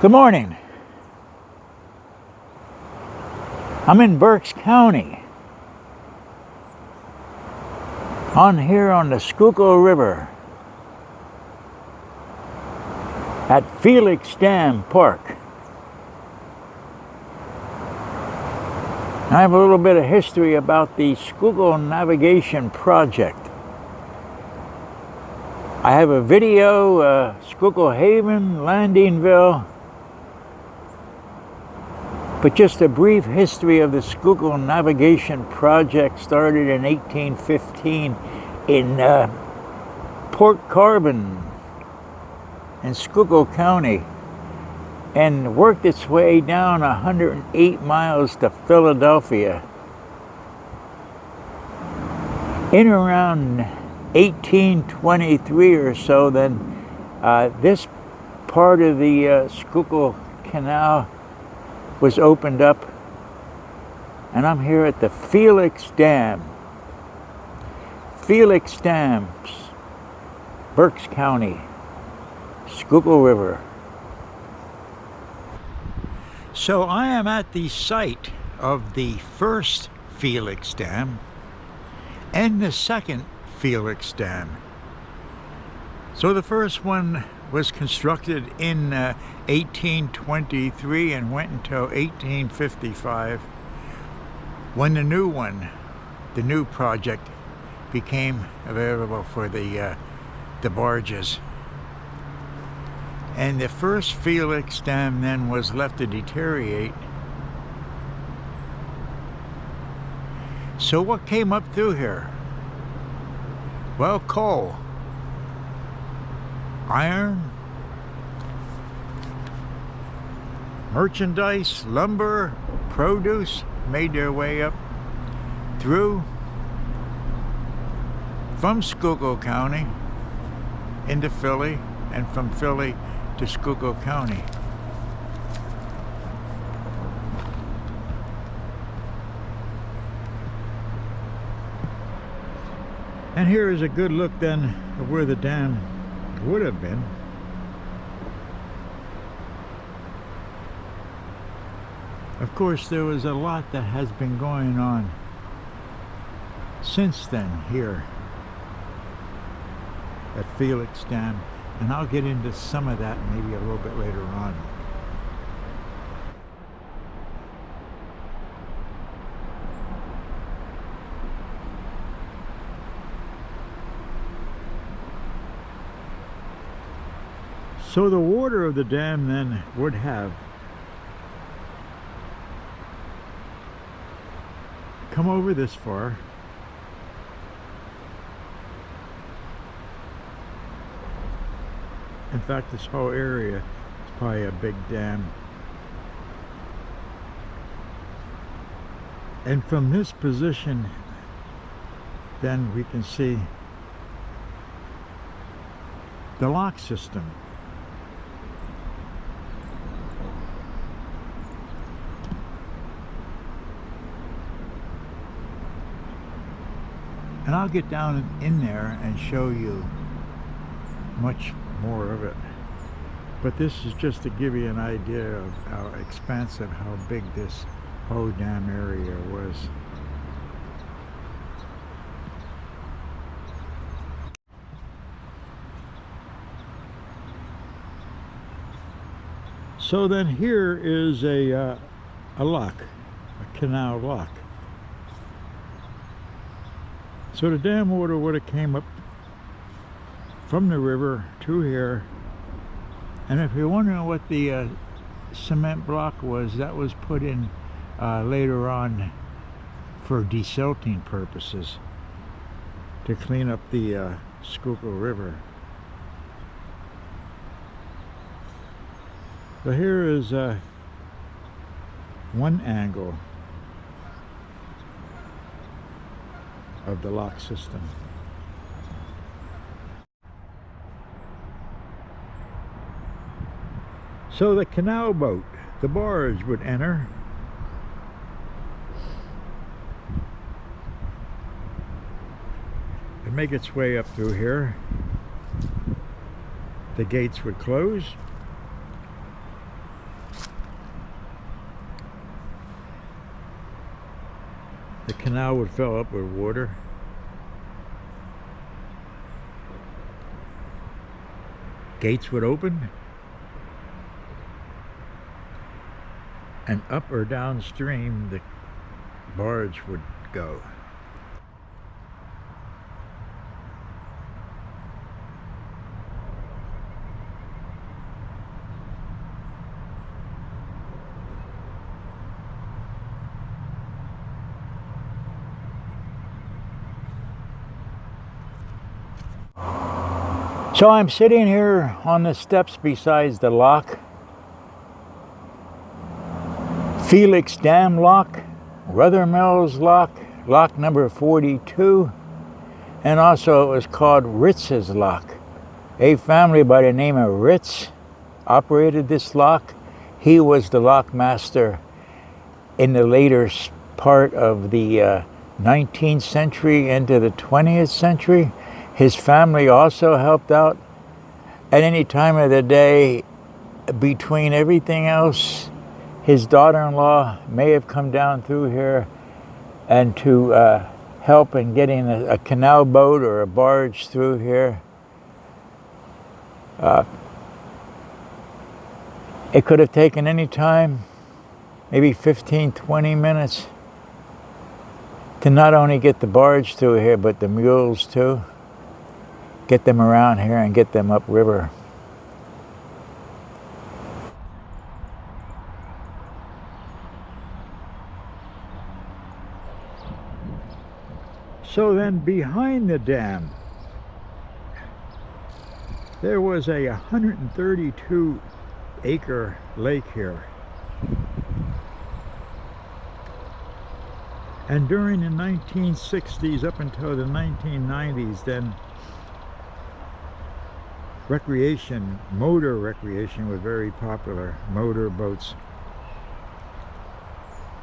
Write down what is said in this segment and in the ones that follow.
Good morning. I'm in Berks County, here on the Schulkill River at Felix Dam Park. I have a little bit of history about the Schulkill Navigation Project. I have a video, Schulkill Haven, Landingville, but just a brief history of the Schulkill Navigation Project started in 1815 in Port Carbon in Schulkill County and worked its way down 108 miles to Philadelphia. In around 1823 or so, then this part of the Schulkill Canal was opened up, and I'm here at the Felix Dam. Felix Dams, Berks County, Schulkill River. So I am at the site of the first Felix Dam and the second Felix Dam. So the first one was constructed in 1823 and went until 1855 when the new one, the new project, became available for the barges. And the first Felix Dam then was left to deteriorate. So what came up through here? Well, coal, iron, merchandise, lumber, produce made their way up through from Schulkill County into Philly, and from Philly to Schulkill County. And here is a good look then of where the dam would have been. Of course, there was a lot that has been going on since then here at Felix Dam, and I'll get into some of that maybe a little bit later on. So the water of the dam then would have come over this far, in fact this whole area is probably a big dam, and from this position then we can see the lock system. And I'll get down in there and show you much more of it. But this is just to give you an idea of how expansive, how big this whole dam area was. So then here is a lock, a canal lock. So the dam water would have came up from the river to here, and if you're wondering what the cement block was, that was put in later on for desilting purposes to clean up the Schulkill River. So here is one angle of the lock system. So the canal boat, the barge, would enter and make its way up through here. The gates would close, the canal would fill up with water. Gates would open, and up or downstream the barge would go. So I'm sitting here on the steps beside the lock. Felix Dam Lock, Ruther Mills Lock, lock number 42, and also it was called Ritz's Lock. A family by the name of Ritz operated this lock. He was the lock master in the later part of the 19th century into the 20th century. His family also helped out at any time of the day. Between everything else, his daughter-in-law may have come down through here and to help in getting a canal boat or a barge through here. It could have taken any time, maybe 15, 20 minutes, to not only get the barge through here, but the mules too. Get them around here and get them upriver. So then behind the dam, there was a 132-acre lake here. And during the 1960s up until the 1990s, then recreation, motor recreation was very popular. Motor boats,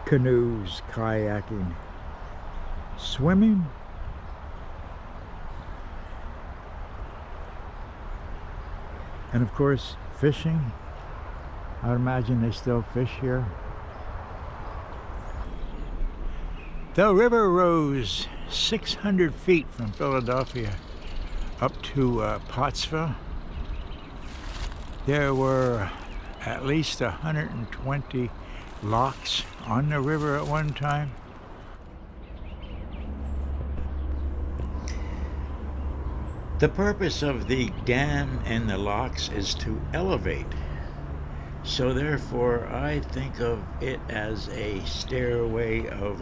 canoes, kayaking, swimming, and of course fishing. I would imagine they still fish here. The river rose 600 feet from Philadelphia up to Pottsville. There were at least 120 locks on the river at one time. The purpose of the dam and the locks is to elevate. So therefore, I think of it as a stairway of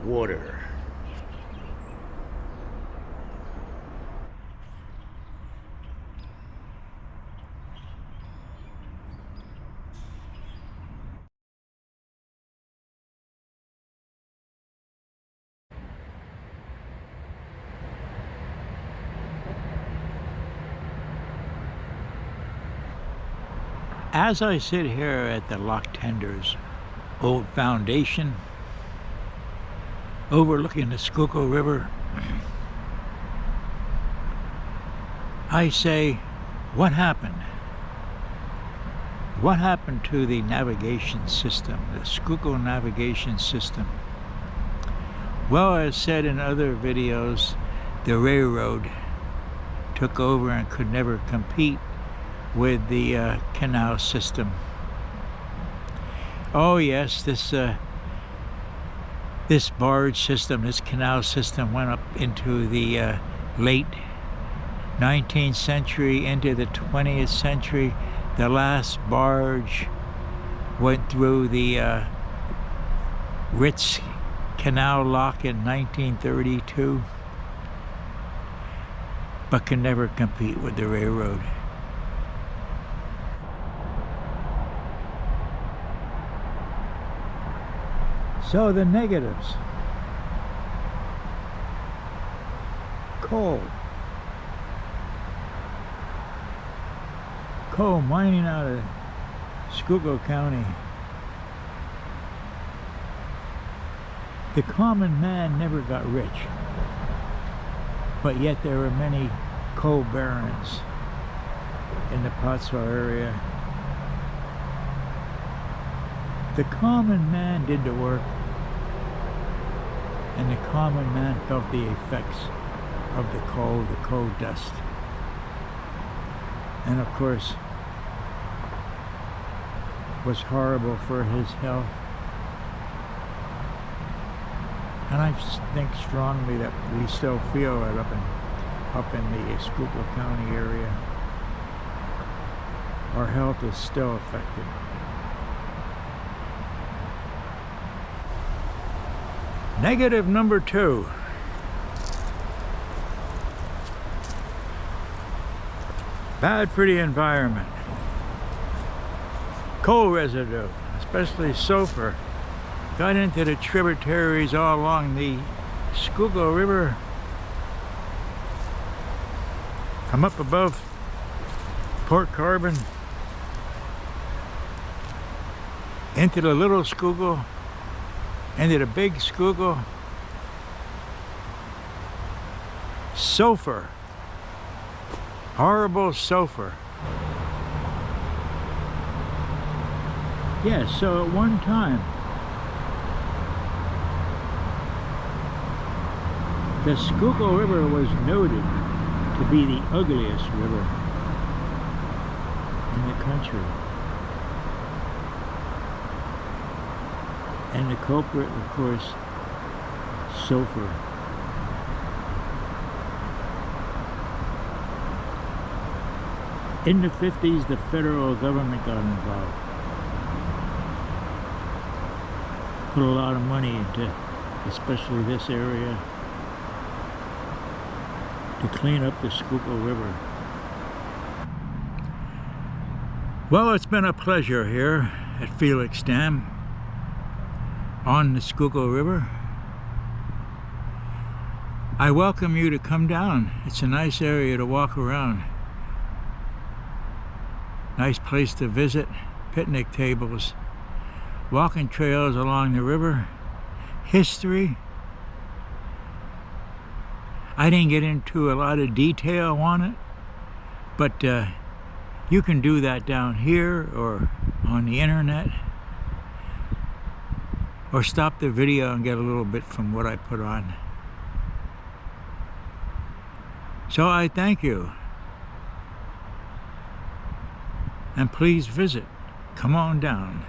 water. As I sit here at the lock tender's old foundation, overlooking the Schulkill River, I say, what happened? What happened to the navigation system, the Schulkill navigation system? Well, as said in other videos, the railroad took over and could never compete with the canal system. Oh yes, this barge system, this canal system went up into the late 19th century into the 20th century. The last barge went through the Ritz Canal Lock in 1932, but can never compete with the railroad. So the negatives: coal mining out of Schulkill County. The common man never got rich, but yet there were many coal barons in the Pottsville area. The common man did the work, and the common man felt the effects of the coal dust. And of course, was horrible for his health. And I think strongly that we still feel it up in the Schulkill County area. Our health is still affected. Negative number 2. Bad for the environment. Coal residue, especially sulfur, got into the tributaries all along the Schulkill River, come up above Port Carbon, into the little Schulkill, into the big Schulkill. Sulfur, horrible sulfur. Yes, so at one time, the Schulkill River was noted to be the ugliest river in the country. And the culprit, of course, sulfur. In the 50s, the federal government got involved. Put a lot of money into, especially this area, to clean up the Schulkill River. Well, it's been a pleasure here at Felix Dam on the Schulkill River. I welcome you to come down. It's a nice area to walk around. Nice place to visit, picnic tables, walking trails along the river, history. I didn't get into a lot of detail on it, but you can do that down here or on the internet, or stop the video and get a little bit from what I put on. So I thank you. And please visit. Come on down.